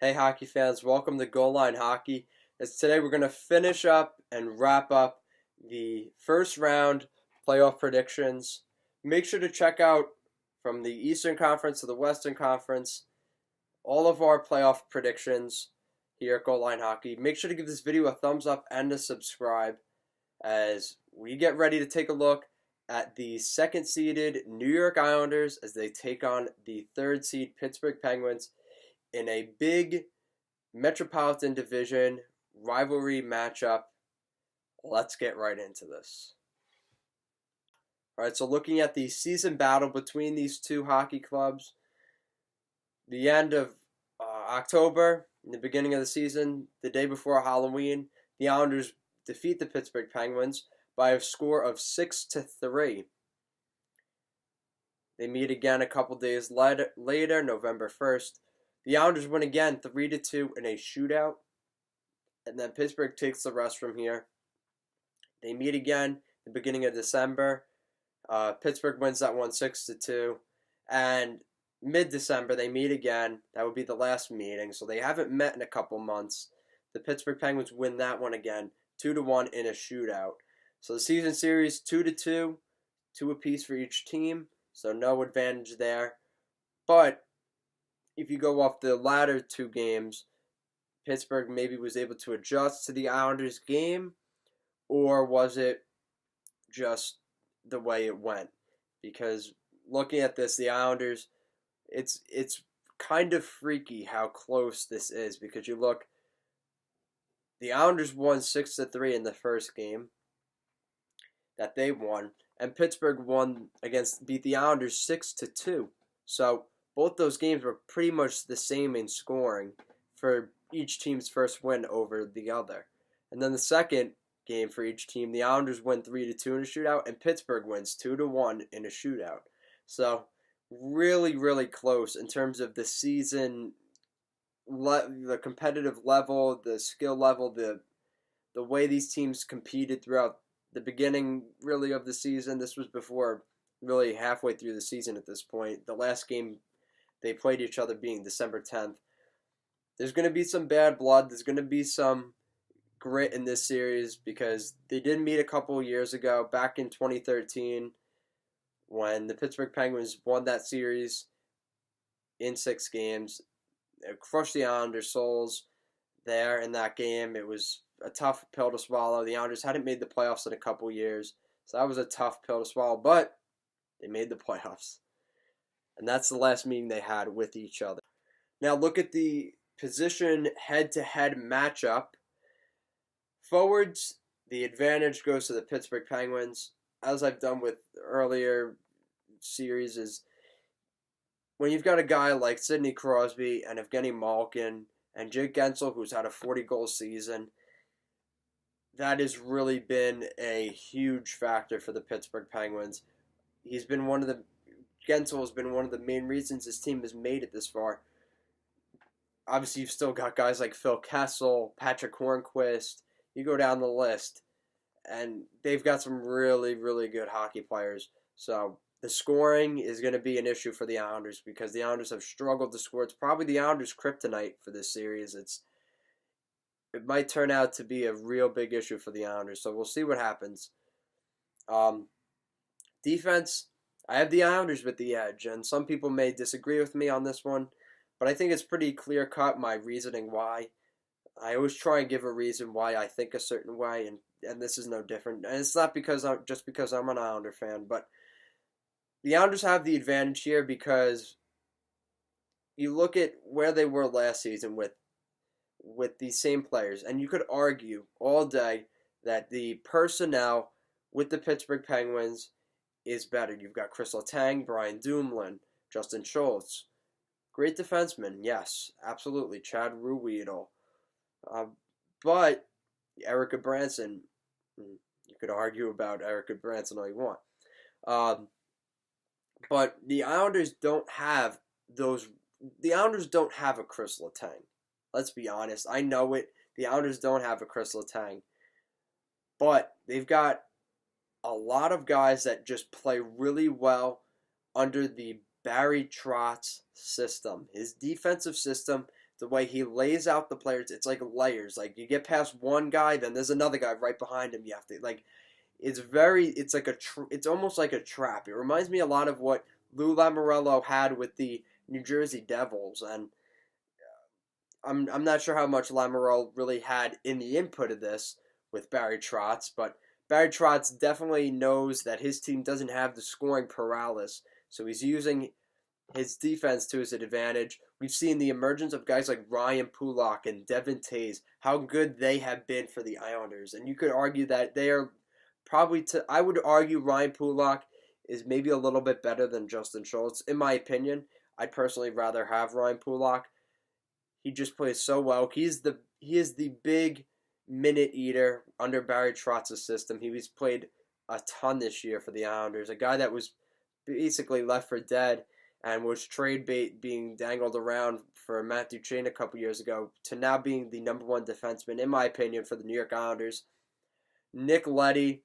Hey, hockey fans, welcome to Goal Line Hockey. As today we're going to finish up and wrap up the first round playoff predictions. Make sure to check out from the Eastern Conference to the Western Conference all of our playoff predictions here at Goal Line Hockey. Make sure to give this video a thumbs up and a subscribe as we get ready to take a look at the second seeded New York Islanders as they take on the third seed Pittsburgh Penguins in a big Metropolitan Division rivalry matchup. Let's get right into this. All right, so looking at the season battle between these two hockey clubs, the end of October, in the beginning of the season, the day before Halloween, the Islanders defeat the Pittsburgh Penguins by a score of 6-3. They meet again a couple days later, November 1st. The Islanders win again 3-2 in a shootout, and then Pittsburgh takes the rest from here. They meet again the beginning of December. Pittsburgh wins that one 6-2, and mid-December they meet again. That would be the last meeting, so they haven't met in a couple months. The Pittsburgh Penguins win that one again 2-1 in a shootout. So the season series 2-2, 2 apiece for each team, so no advantage there. But if you go off the latter two games, Pittsburgh maybe was able to adjust to the Islanders game, or was it just the way it went? Because looking at this, the Islanders, it's kind of freaky how close this is, because you look, the Islanders won 6-3 in the first game that they won, and Pittsburgh beat the Islanders 6-2. So both those games were pretty much the same in scoring for each team's first win over the other. And then the second game for each team, the Islanders win 3-2 in a shootout, and Pittsburgh wins 2-1 in a shootout. So really, really close in terms of the season, the competitive level, the skill level, the way these teams competed throughout the beginning, really, of the season. This was before really halfway through the season at this point. The last game they played each other being December 10th. There's going to be some bad blood. There's going to be some grit in this series because they did meet a couple years ago, back in 2013, when the Pittsburgh Penguins won that series in 6 games. It crushed the Islanders' souls there in that game. It was a tough pill to swallow. The Islanders hadn't made the playoffs in a couple years, so that was a tough pill to swallow, but they made the playoffs. And that's the last meeting they had with each other. Now look at the position head-to-head matchup. Forwards, the advantage goes to the Pittsburgh Penguins. As I've done with earlier series, is when you've got a guy like Sidney Crosby and Evgeny Malkin and Jake Gensel, who's had a 40-goal season, that has really been a huge factor for the Pittsburgh Penguins. Gensel has been one of the main reasons this team has made it this far. Obviously, you've still got guys like Phil Kessel, Patrick Hornquist. You go down the list, and they've got some really, really good hockey players. So the scoring is going to be an issue for the Islanders because the Islanders have struggled to score. It's probably the Islanders' kryptonite for this series. It might turn out to be a real big issue for the Islanders, so we'll see what happens. Defense, I have the Islanders with the edge, and some people may disagree with me on this one, but I think it's pretty clear-cut, my reasoning why. I always try and give a reason why I think a certain way, and this is no different. And it's not because I'm an Islander fan, but the Islanders have the advantage here because you look at where they were last season with these same players, and you could argue all day that the personnel with the Pittsburgh Penguins is better. You've got Chris Letang, Brian Dumoulin, Justin Schultz. Great defensemen, yes, absolutely. Chad Ruhwedel. But Erica Branson, you could argue about Erica Branson all you want. But the Islanders don't have those. The Islanders don't have a Chris Letang. Let's be honest. I know it. The Islanders don't have a Chris Letang. But they've got a lot of guys that just play really well under the Barry Trotz system. His defensive system the way he lays out the players, it's like layers. Like you get past one guy, then there's another guy right behind him. You have to like, it's almost like a trap. It reminds me a lot of what Lou Lamoriello had with the New Jersey Devils, and I'm not sure how much Lamoriello really had in the input of this with Barry Trotz, but Barry Trotz definitely knows that his team doesn't have the scoring paralysis, so he's using his defense to his advantage. We've seen the emergence of guys like Ryan Pulock and Devin Tays, how good they have been for the Islanders. And you could argue that they are I would argue Ryan Pulock is maybe a little bit better than Justin Schultz. In my opinion, I'd personally rather have Ryan Pulock. He just plays so well. He is the big minute eater under Barry Trotz's system. He's played a ton this year for the Islanders. A guy that was basically left for dead and was trade bait being dangled around for Matt Duchene a couple years ago to now being the number one defenseman, in my opinion, for the New York Islanders. Nick Leddy,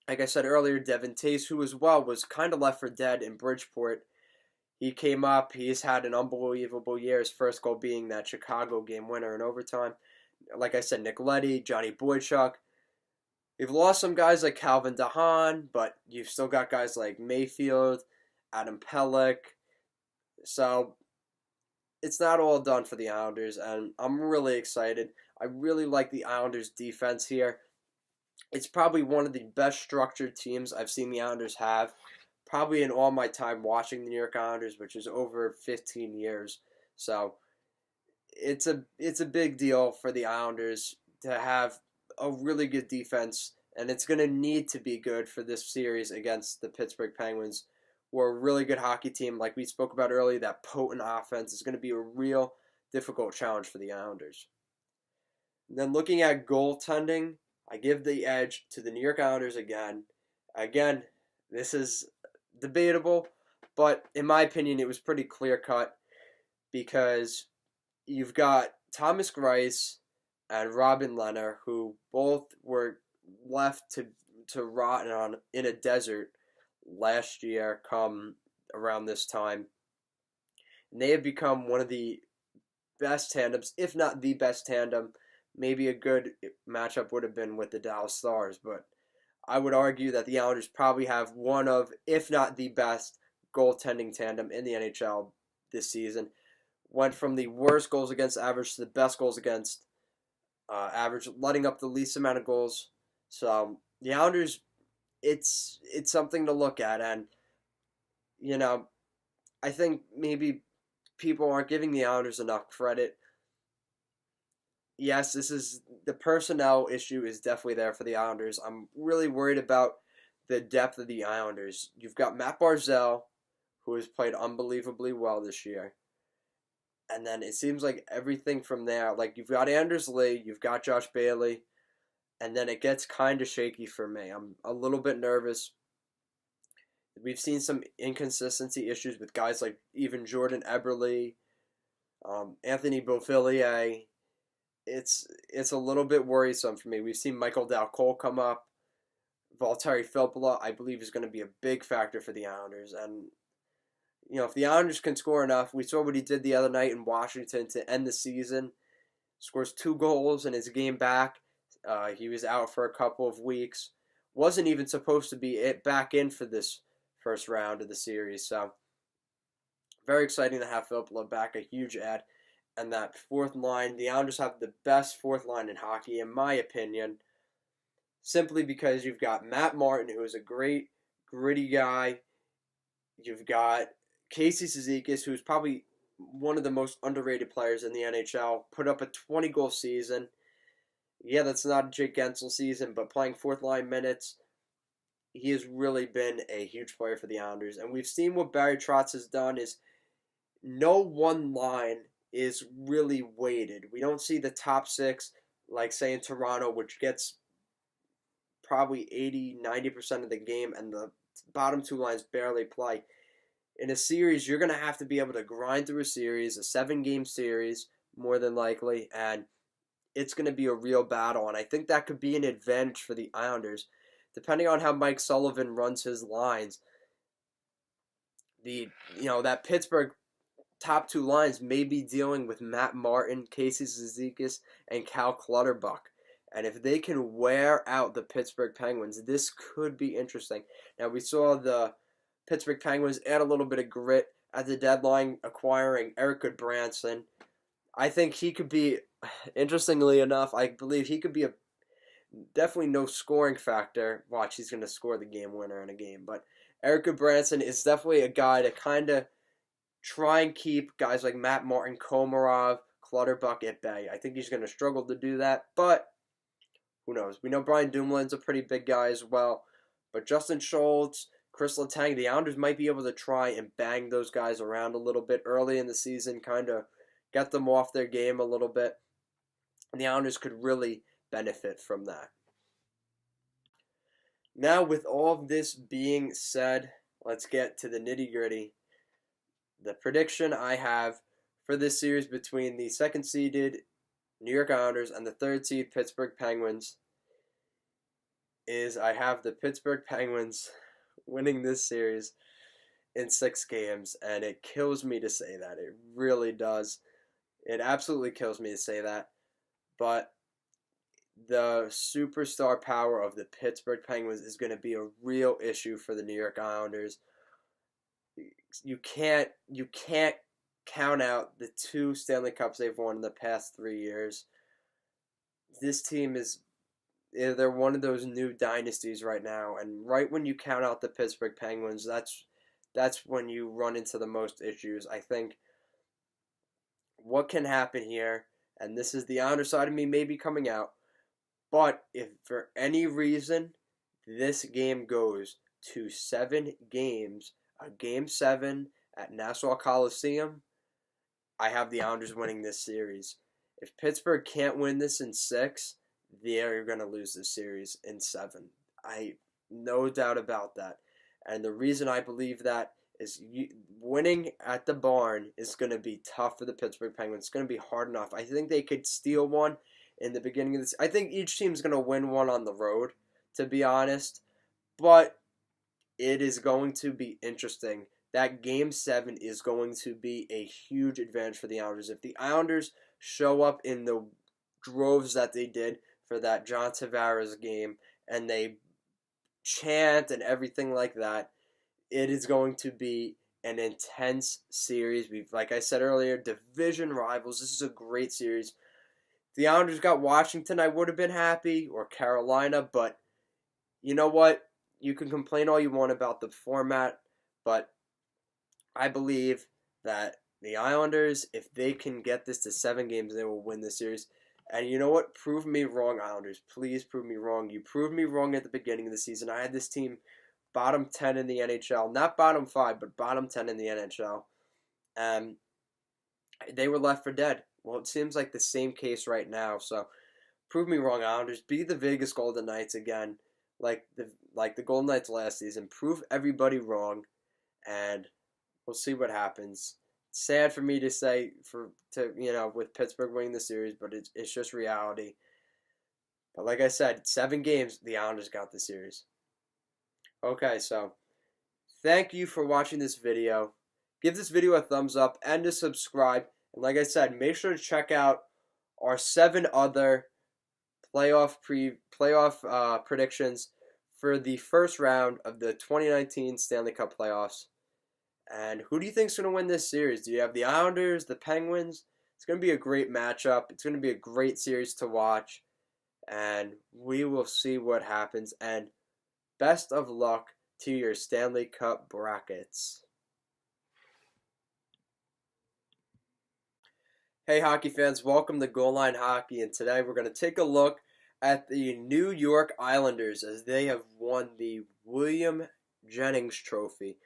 like I said earlier, Devin Tace, who as well was kind of left for dead in Bridgeport. He came up. He's had an unbelievable year. His first goal being that Chicago game winner in overtime. Like I said, Nick Leddy, Johnny Boychuk. You've lost some guys like Calvin DeHaan, but you've still got guys like Mayfield, Adam Pelech. So it's not all done for the Islanders, and I'm really excited. I really like the Islanders' defense here. It's probably one of the best structured teams I've seen the Islanders have, probably in all my time watching the New York Islanders, which is over 15 years. So it's a big deal for the Islanders to have a really good defense, and it's going to need to be good for this series against the Pittsburgh Penguins, who are a really good hockey team. Like we spoke about earlier, that potent offense is going to be a real difficult challenge for the Islanders. And then looking at goaltending, I give the edge to the New York Islanders again. Again, this is debatable, but in my opinion, it was pretty clear-cut because you've got Thomas Greiss and Robin Lehner, who both were left to rot in a desert last year come around this time. And they have become one of the best tandems, if not the best tandem. Maybe a good matchup would have been with the Dallas Stars, but I would argue that the Islanders probably have one of, if not the best, goaltending tandem in the NHL this season. Went from the worst goals against average to the best goals against average, letting up the least amount of goals. So the Islanders, it's something to look at, and I think maybe people aren't giving the Islanders enough credit. Yes, the personnel issue is definitely there for the Islanders. I'm really worried about the depth of the Islanders. You've got Matt Barzal, who has played unbelievably well this year. And then it seems like everything from there, like you've got Anders Lee, you've got Josh Bailey, and then it gets kind of shaky for me. I'm a little bit nervous. We've seen some inconsistency issues with guys like even Jordan Eberle, Anthony Beauvillier. It's a little bit worrisome for me. We've seen Michael Dal-Cole come up. Valtteri Filppula, I believe, is going to be a big factor for the Islanders. And, if the Islanders can score enough, we saw what he did the other night in Washington to end the season. Scores 2 goals in his game back. He was out for a couple of weeks. Wasn't even supposed to be back in for this first round of the series. So, very exciting to have Filppula back. A huge add. And that fourth line, the Islanders have the best fourth line in hockey, in my opinion, simply because you've got Matt Martin, who is a great, gritty guy. You've got Casey Cizikas, who's probably one of the most underrated players in the NHL, put up a 20-goal season. Yeah, that's not a Jake Gensel season, but playing fourth-line minutes, he has really been a huge player for the Islanders. And we've seen what Barry Trotz has done is no one line is really weighted. We don't see the top 6, like say in Toronto, which gets probably 80-90% of the game, and the bottom 2 lines barely play. In a series, you're going to have to be able to grind through a series, a 7-game series, more than likely, and it's going to be a real battle. And I think that could be an advantage for the Islanders, depending on how Mike Sullivan runs his lines. That Pittsburgh top two lines may be dealing with Matt Martin, Casey Zizekas, and Cal Clutterbuck. And if they can wear out the Pittsburgh Penguins, this could be interesting. Now, we saw the Pittsburgh Penguins add a little bit of grit at the deadline, acquiring Eric Goodbranson. I think he could be, interestingly enough, I believe he could be a definitely no scoring factor. Watch, he's going to score the game winner in a game. But Eric Goodbranson is definitely a guy to kind of try and keep guys like Matt Martin, Komarov, Clutterbuck at bay. I think he's going to struggle to do that, but who knows? We know Brian Dumoulin's a pretty big guy as well. But Justin Schultz, Chris Letang, the Islanders might be able to try and bang those guys around a little bit early in the season, kind of get them off their game a little bit. And the Islanders could really benefit from that. Now, with all of this being said, let's get to the nitty-gritty. The prediction I have for this series between the second-seeded New York Islanders and the third-seed Pittsburgh Penguins is I have the Pittsburgh Penguins winning this series in 6 games, and it kills me to say that. It really does. It absolutely kills me to say that. But the superstar power of the Pittsburgh Penguins is going to be a real issue for the New York Islanders. You can't count out the 2 Stanley Cups they've won in the past 3 years. This team they're one of those new dynasties right now, and right when you count out the Pittsburgh Penguins, that's when you run into the most issues. I think what can happen here, and this is the Islander side of me maybe coming out, but if for any reason this game goes to 7 games, a Game 7 at Nassau Coliseum, I have the Islanders winning this series. If Pittsburgh can't win this in 6, they're going to lose this series in 7. No doubt about that. And the reason I believe that is winning at the barn is going to be tough for the Pittsburgh Penguins. It's going to be hard enough. I think they could steal one in the beginning of this. I think each team's going to win one on the road, to be honest. But it is going to be interesting. That Game 7 is going to be a huge advantage for the Islanders. If the Islanders show up in the droves that they did for that John Tavares game, and they chant and everything like that, it is going to be an intense series. Like I said earlier, division rivals. This is a great series. If the Islanders got Washington, I would have been happy, or Carolina, but you know what? You can complain all you want about the format, but I believe that the Islanders, if they can get this to 7 games, they will win this series. And you know what? Prove me wrong, Islanders. Please prove me wrong. You proved me wrong at the beginning of the season. I had this team bottom 10 in the NHL. Not bottom 5, but bottom 10 in the NHL. They were left for dead. Well, it seems like the same case right now. So, prove me wrong, Islanders. Be the Vegas Golden Knights again. Like the Golden Knights last season. Prove everybody wrong. And we'll see what happens. Sad for me to say with Pittsburgh winning the series, but it's just reality. But like I said, 7 games, the Islanders got the series. Okay, so thank you for watching this video. Give this video a thumbs up and to subscribe. And like I said, make sure to check out our 7 other playoff predictions for the first round of the 2019 Stanley Cup playoffs. And who do you think is going to win this series? Do you have the Islanders, the Penguins? It's going to be a great matchup. It's going to be a great series to watch. And we will see what happens. And best of luck to your Stanley Cup brackets. Hey, hockey fans. Welcome to Goal Line Hockey. And today we're going to take a look at the New York Islanders as they have won the William Jennings Trophy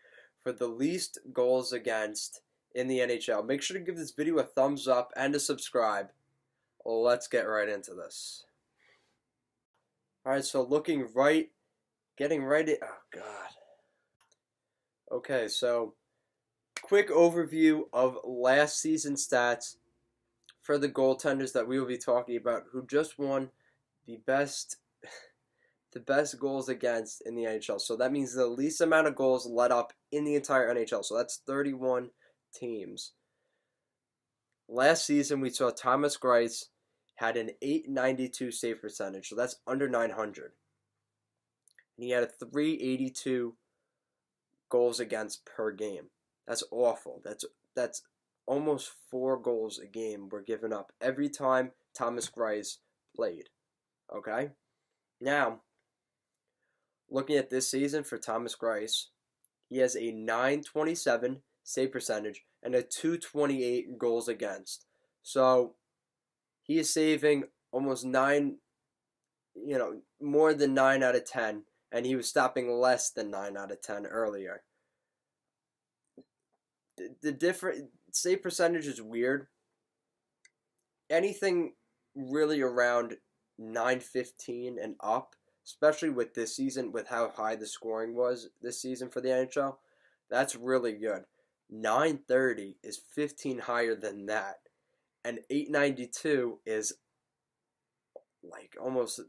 for the least goals against in the NHL. Make sure to give this video a thumbs up and to subscribe. Let's get right into this. Alright, so getting right in, oh god. Okay, so quick overview of last season's stats for the goaltenders that we will be talking about who just won the best goals against in the NHL. So that means the least amount of goals let up in the entire NHL. So that's 31 teams. Last season, we saw Thomas Greiss had an 892 save percentage, so that's under 900. And he had a 382 goals against per game. That's awful. That's almost 4 goals a game were given up every time Thomas Greiss played. Okay? Now, looking at this season for Thomas Greiss, he has a 927 save percentage and a 228 goals against. So he is saving almost 9, more than 9 out of 10, and he was stopping less than 9 out of 10 earlier. The different save percentage is weird. Anything really around 915 and up, especially with this season, with how high the scoring was this season for the NHL, that's really good. 930 is 15 higher than that, and 892 is like almost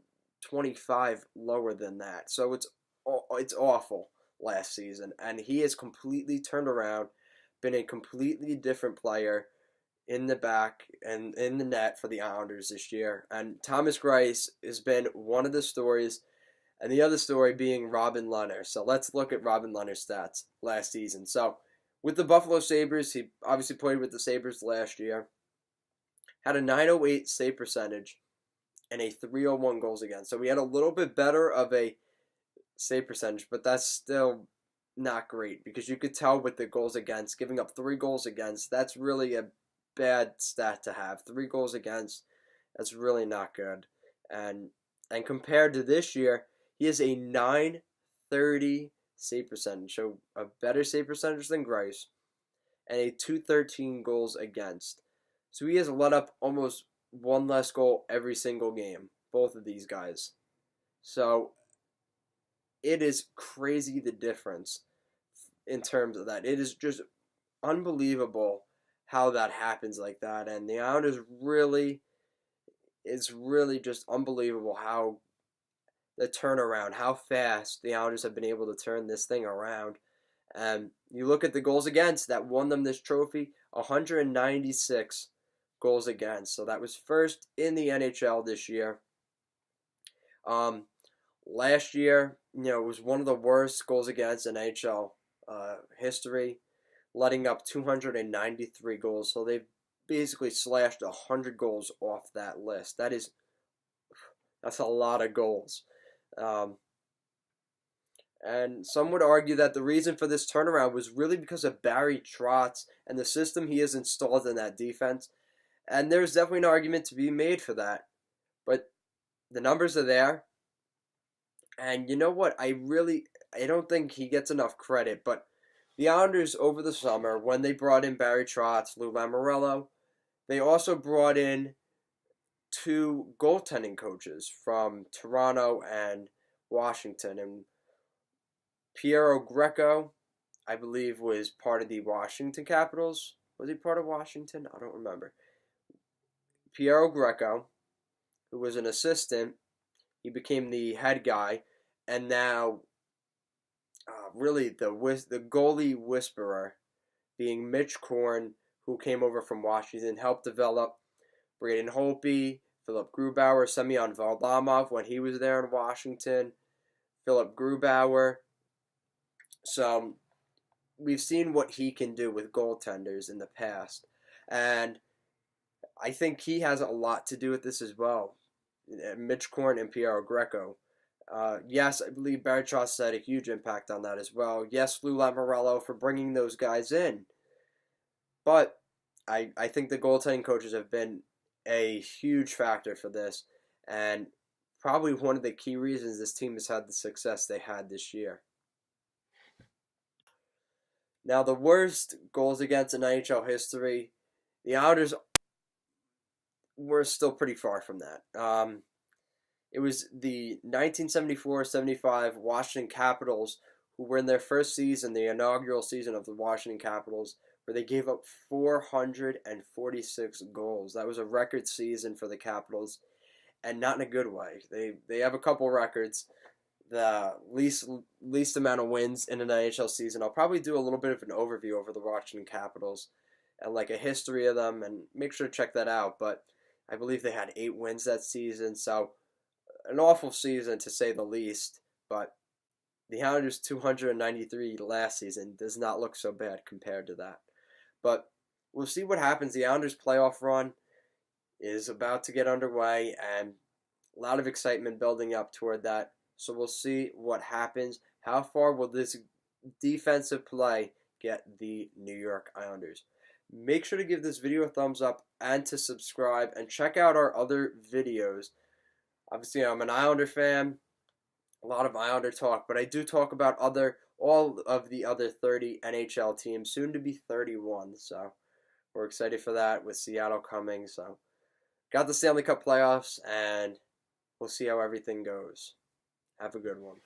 25 lower than that. So it's awful last season, and he has completely turned around, been a completely different player in the back and in the net for the Islanders this year. And Thomas Greiss has been one of the stories, and the other story being Robin Lehner. So let's look at Robin Lehner's stats last season. So with the Buffalo Sabres, he obviously played with the Sabres last year, had a 908 save percentage and a 301 goals against. So we had a little bit better of a save percentage, but that's still not great because you could tell with the goals against, giving up 3 goals against, that's really a bad stat to have. 3 goals against, that's really not good. And compared to this year, he has a 930 save percentage, so a better save percentage than Greiss, and a 213 goals against. So he has let up almost 1 less goal every single game, both of these guys. So it is crazy the difference in terms of that. It is just unbelievable how that happens like that. And the Islanders it's really just unbelievable how the turnaround, how fast the Islanders have been able to turn this thing around. And you look at the goals against that won them this trophy, 196 goals against. So that was first in the NHL this year. Last year, it was one of the worst goals against in NHL history, letting up 293 goals. So they've basically slashed 100 goals off that list. That's a lot of goals. And some would argue that the reason for this turnaround was really because of Barry Trotz and the system he has installed in that defense. And there's definitely an argument to be made for that. But the numbers are there. And you know what? I don't think he gets enough credit. But the Islanders over the summer, when they brought in Barry Trotz, Lou Lamoriello, they also brought in 2 goaltending coaches from Toronto and Washington. And Piero Greco, I believe, was part of the Washington Capitals. Was he part of Washington? I don't remember. Piero Greco, who was an assistant, he became the head guy, and now really the goalie whisperer being Mitch Korn, who came over from Washington, helped develop Braden Holtby, Philip Grubauer, Semyon Varlamov when he was there in Washington, Philip Grubauer. So we've seen what he can do with goaltenders in the past, and I think he has a lot to do with this as well. Mitch Korn and Piero Greco. Yes, I believe Barry Trotz had a huge impact on that as well. Yes, Lou Lamoriello for bringing those guys in. But I think the goaltending coaches have been a huge factor for this, and probably one of the key reasons this team has had the success they had this year. Now, the worst goals against in NHL history, the Islanders were still pretty far from that. It was the 1974-75 Washington Capitals, who were in their first season, the inaugural season of the Washington Capitals, where they gave up 446 goals. That was a record season for the Capitals, and not in a good way. They have a couple records. The least amount of wins in an NHL season. I'll probably do a little bit of an overview over the Washington Capitals and like a history of them, and make sure to check that out. But I believe they had 8 wins that season, so an awful season to say the least. But the Islanders 293 last season does not look so bad compared to that. But we'll see what happens. The Islanders playoff run is about to get underway, and a lot of excitement building up toward that. So we'll see what happens. How far will this defensive play get the New York Islanders? Make sure to give this video a thumbs up and to subscribe, and check out our other videos. Obviously, I'm an Islander fan, a lot of Islander talk, but I do talk about all of the other 30 NHL teams, soon to be 31. So we're excited for that with Seattle coming. So got the Stanley Cup playoffs, and we'll see how everything goes. Have a good one.